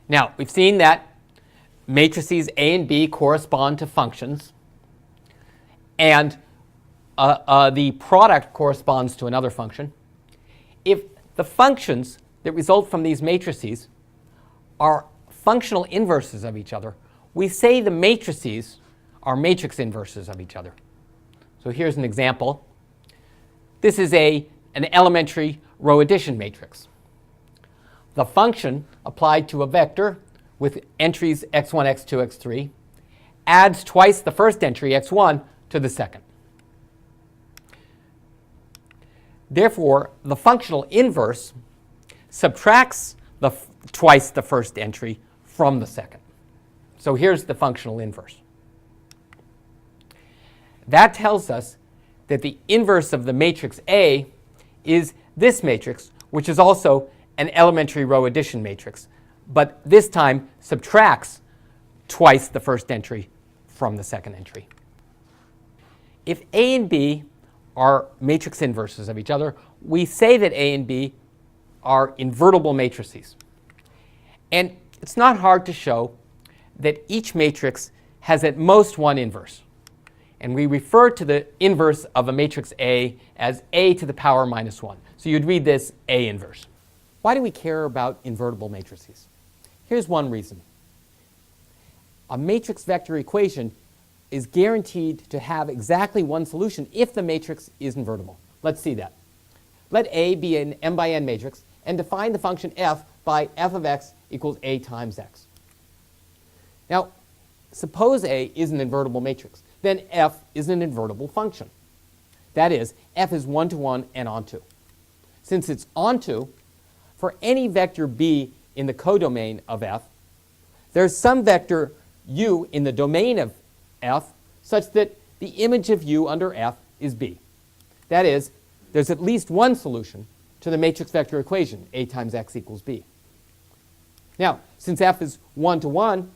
Now, we've seen that matrices A and B correspond to functions, and the product corresponds to another function. If the functions that result from these matrices are functional inverses of each other, we say the matrices are matrix inverses of each other. So here's an example. This is an elementary row addition matrix. The function applied to a vector with entries x1, x2, x3 adds twice the first entry, x1, to the second. Therefore, the functional inverse subtracts twice the first entry from the second. So here's the functional inverse. That tells us that the inverse of the matrix A is this matrix, which is also an elementary row addition matrix, but this time subtracts twice the first entry from the second entry. If A and B are matrix inverses of each other, we say that A and B are invertible matrices. And it's not hard to show that each matrix has at most one inverse. And we refer to the inverse of a matrix A as A to the power minus 1. So you'd read this A inverse. Why do we care about invertible matrices? Here's one reason. A matrix vector equation is guaranteed to have exactly one solution if the matrix is invertible. Let's see that. Let A be an m by n matrix and define the function f by f of x equals a times x. Now, suppose A is an invertible matrix. Then f is an invertible function. That is, f is 1 to 1 and onto. Since it's onto, for any vector b in the codomain of f, there's some vector u in the domain of f such that the image of u under f is b. That is, there's at least one solution to the matrix vector equation, a times x equals b. Now, since f is 1 to 1,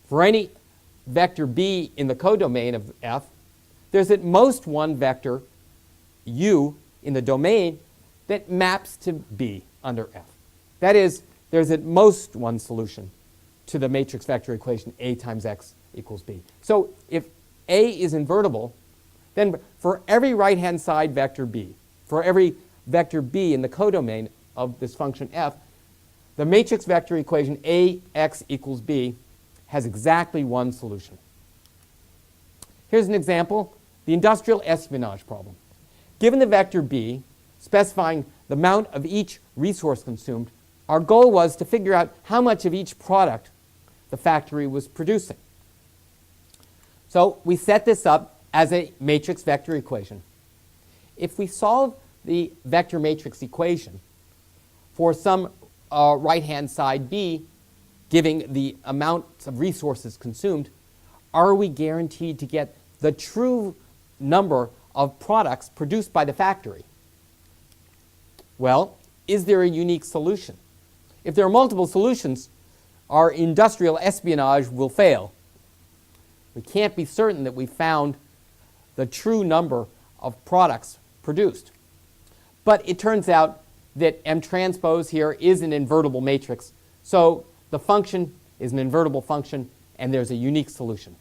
for any vector b in the codomain of f, there's at most one vector u in the domain that maps to b under f. That is, there's at most one solution to the matrix vector equation a times x equals b. So if A is invertible, then for every right-hand side vector b, for every vector b in the codomain of this function f, the matrix vector equation ax equals b has exactly one solution. Here's an example, the industrial espionage problem. Given the vector b, specifying the amount of each resource consumed, our goal was to figure out how much of each product the factory was producing. So we set this up as a matrix vector equation. If we solve the vector matrix equation for some right-hand side b, giving the amount of resources consumed, are we guaranteed to get the true number of products produced by the factory? Well, is there a unique solution? If there are multiple solutions, our industrial espionage will fail. We can't be certain that we found the true number of products produced. But it turns out that M transpose here is an invertible matrix. So the function is an invertible function, and there's a unique solution.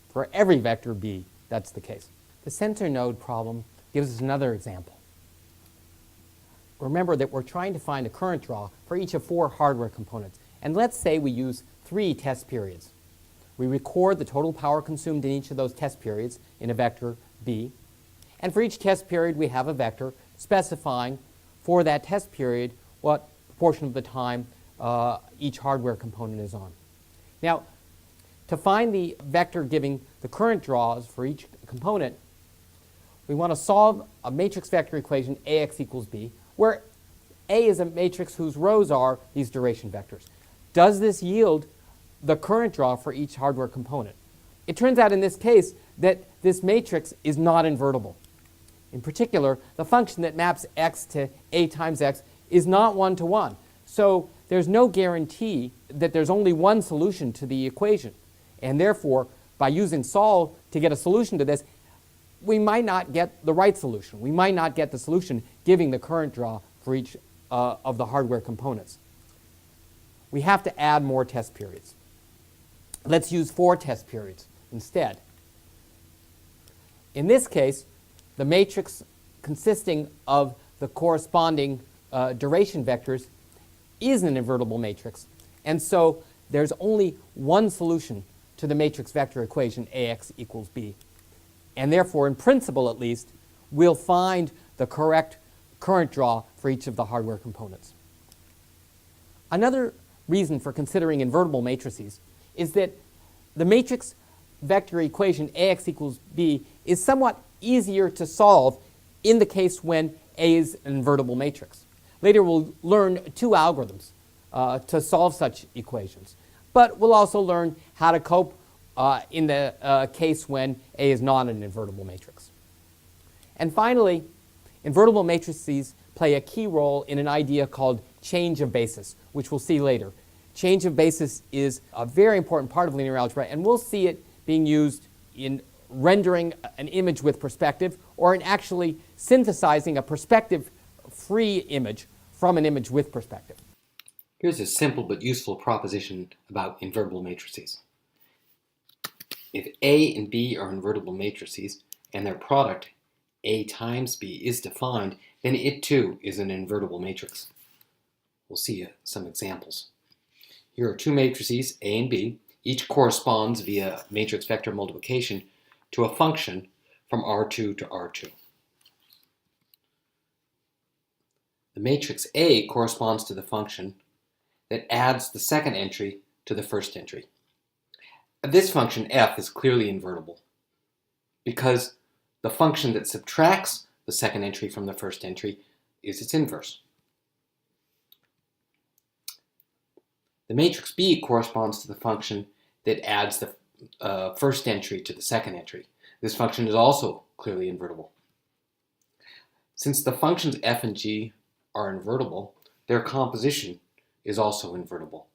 For every vector b, that's the case. The sensor node problem gives us another example. Remember that we're trying to find a current draw for each of 4 hardware components. And let's say we use 3 test periods. We record the total power consumed in each of those test periods in a vector b. And for each test period, we have a vector specifying for that test period what proportion of the time each hardware component is on. Now, to find the vector giving the current draws for each component, we want to solve a matrix vector equation ax equals b, where A is a matrix whose rows are these duration vectors. Does this yield the current draw for each hardware component? It turns out in this case that this matrix is not invertible. In particular, the function that maps x to a times x is not 1 to 1. So there's no guarantee that there's only one solution to the equation. And therefore, by using solve to get a solution to this, we might not get the right solution. We might not get the solution giving the current draw for each of the hardware components. we have to add more test periods. Let's use 4 test periods instead. In this case, the matrix consisting of the corresponding duration vectors is an invertible matrix. And so there's only one solution to the matrix vector equation AX equals B. And therefore, in principle at least, we'll find the correct current draw for each of the hardware components. Another reason for considering invertible matrices is that the matrix vector equation AX equals B is somewhat easier to solve in the case when A is an invertible matrix. Later we'll learn 2 algorithms to solve such equations. But we'll also learn how to cope in the case when A is not an invertible matrix. And finally, invertible matrices play a key role in an idea called change of basis, which we'll see later. Change of basis is a very important part of linear algebra, and we'll see it being used in rendering an image with perspective or in actually synthesizing a perspective-free image from an image with perspective. Here's a simple but useful proposition about invertible matrices. If A and B are invertible matrices and their product A times B is defined, then it too is an invertible matrix. We'll see some examples. Here are 2 matrices, A and B. Each corresponds via matrix vector multiplication to a function from R2 to R2. The matrix A corresponds to the function that adds the second entry to the first entry. This function f is clearly invertible because the function that subtracts the second entry from the first entry is its inverse. The matrix B corresponds to the function that adds the first entry to the second entry. This function is also clearly invertible. Since the functions f and g are invertible, their composition is also invertible.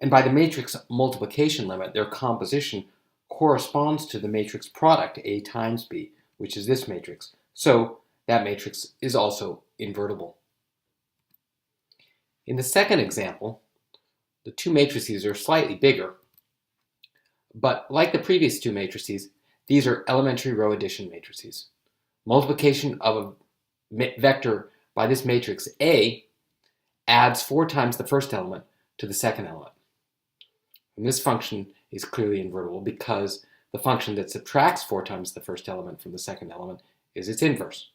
And by the matrix multiplication limit, their composition corresponds to the matrix product A times B, which is this matrix. So that matrix is also invertible. In the second example, the 2 matrices are slightly bigger, but like the previous 2 matrices, these are elementary row addition matrices. Multiplication of a vector by this matrix A adds 4 times the first element to the second element. And this function is clearly invertible because the function that subtracts 4 times the first element from the second element is its inverse.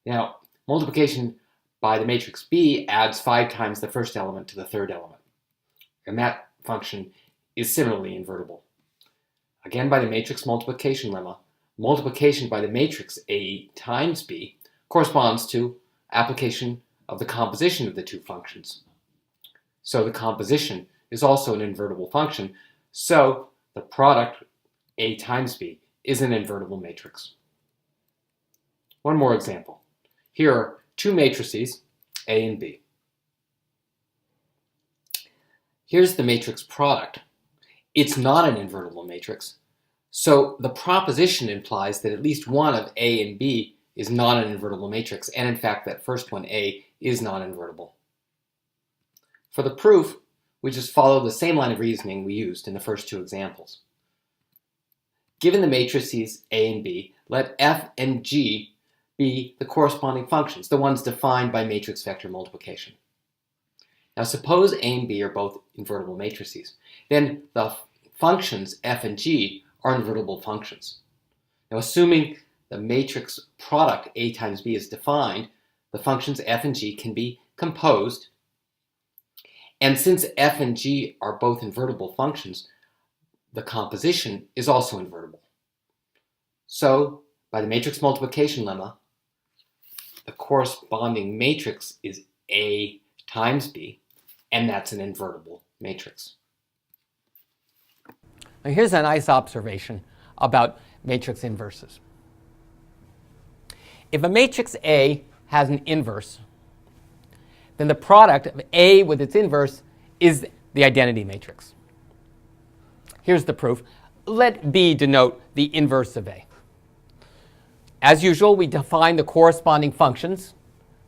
Now, multiplication by the matrix B adds 5 times the first element to the third element. And that function is similarly invertible. Again, by the matrix multiplication lemma, multiplication by the matrix A times B corresponds to application of the composition of the 2 functions. So the composition is also an invertible function, so the product A times B is an invertible matrix. One more example. Here are 2 matrices, A and B. Here's the matrix product. It's not an invertible matrix, so the proposition implies that at least one of A and B is not an invertible matrix, and in fact that first one, A, is non-invertible. For the proof, we just follow the same line of reasoning we used in the first 2 examples. Given the matrices A and B, let f and g be the corresponding functions, the ones defined by matrix vector multiplication. Now suppose A and B are both invertible matrices. Then the functions f and g are invertible functions. Now assuming the matrix product A times B is defined, the functions f and g can be composed. And since f and g are both invertible functions, the composition is also invertible. So by the matrix multiplication lemma, the corresponding matrix is A times B, and that's an invertible matrix. Now here's a nice observation about matrix inverses. If a matrix A has an inverse, then the product of A with its inverse is the identity matrix. Here's the proof. Let B denote the inverse of A. As usual, we define the corresponding functions.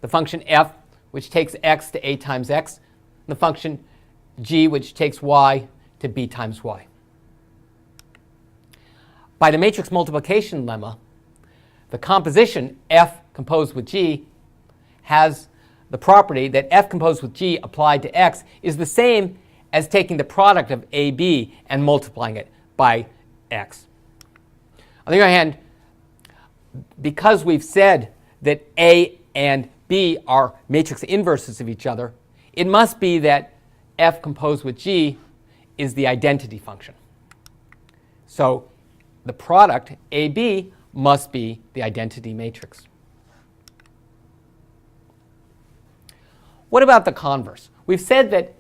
The function f which takes x to a times x, and the function g, which takes y to b times y. By the matrix multiplication lemma, the composition f composed with g has the property that f composed with g applied to x is the same as taking the product of AB and multiplying it by x. On the other hand, because we've said that A and B are matrix inverses of each other, it must be that f composed with g is the identity function. So the product AB must be the identity matrix. What about the converse? We've said that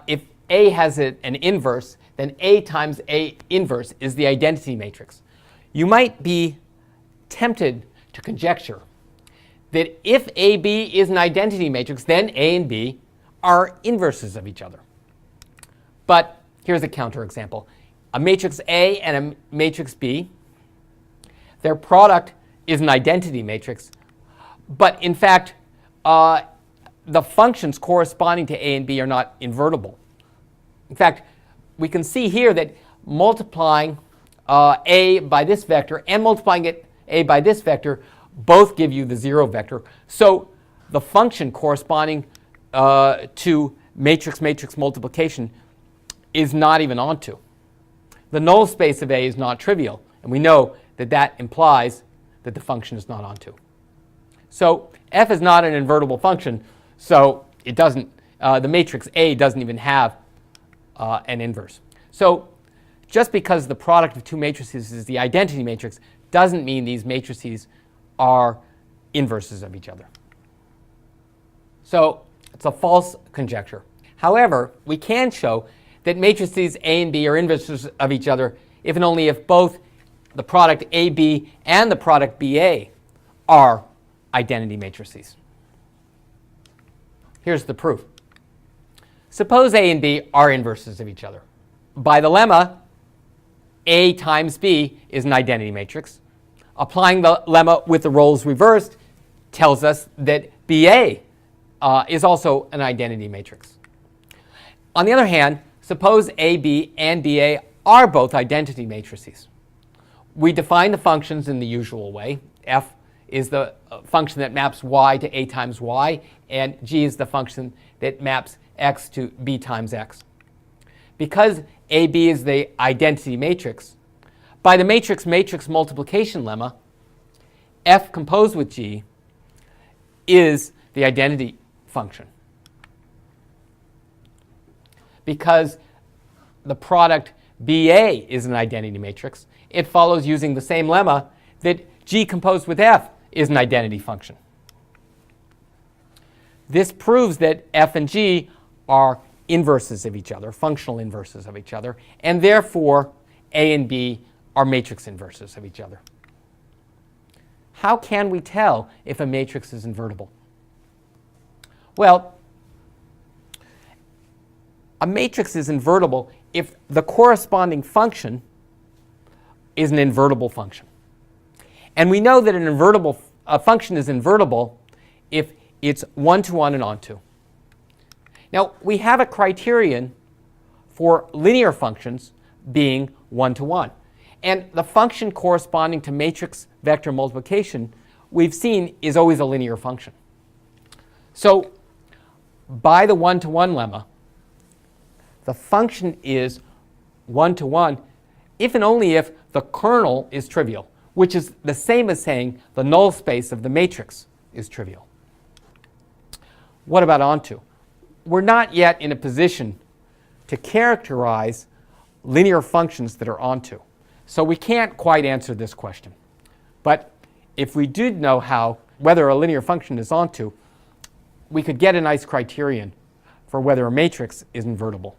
if A has an inverse, then A times A inverse is the identity matrix. You might be tempted to conjecture that if AB is an identity matrix, then A and B are inverses of each other. But here's a counterexample. A matrix A and a matrix B, their product is an identity matrix, but in fact, the functions corresponding to A and B are not invertible. In fact, we can see here that multiplying A by this vector and multiplying A by this vector both give you the 0 vector. So the function corresponding to matrix-matrix multiplication is not even onto. The null space of A is not trivial, and we know that that implies that the function is not onto. So f is not an invertible function, so it doesn't, the matrix A doesn't even have an inverse. So just because the product of two matrices is the identity matrix doesn't mean these matrices are inverses of each other. So it's a false conjecture. However, we can show that matrices A and B are inverses of each other if and only if both the product AB and the product BA are identity matrices. Here's the proof. Suppose A and B are inverses of each other. By the lemma, A times B is an identity matrix. Applying the lemma with the roles reversed tells us that BA is also an identity matrix. On the other hand, suppose AB and BA are both identity matrices. We define the functions in the usual way. F is the function that maps y to A times y, and g is the function that maps x to b times x. Because AB is the identity matrix, by the matrix-matrix multiplication lemma, f composed with g is the identity function. Because the product BA is an identity matrix, it follows using the same lemma that g composed with f is an identity function. This proves that f and g are inverses of each other, functional inverses of each other, and therefore A and B are matrix inverses of each other. How can we tell if a matrix is invertible? Well, a matrix is invertible if the corresponding function is an invertible function. And we know that a function is invertible if it's one-to-one and onto. Now, we have a criterion for linear functions being one-to-one. And the function corresponding to matrix vector multiplication we've seen is always a linear function. So by the one-to-one lemma, the function is one-to-one if and only if the kernel is trivial, which is the same as saying the null space of the matrix is trivial. What about onto? We're not yet in a position to characterize linear functions that are onto. So we can't quite answer this question. But if we did know whether a linear function is onto, we could get a nice criterion for whether a matrix is invertible.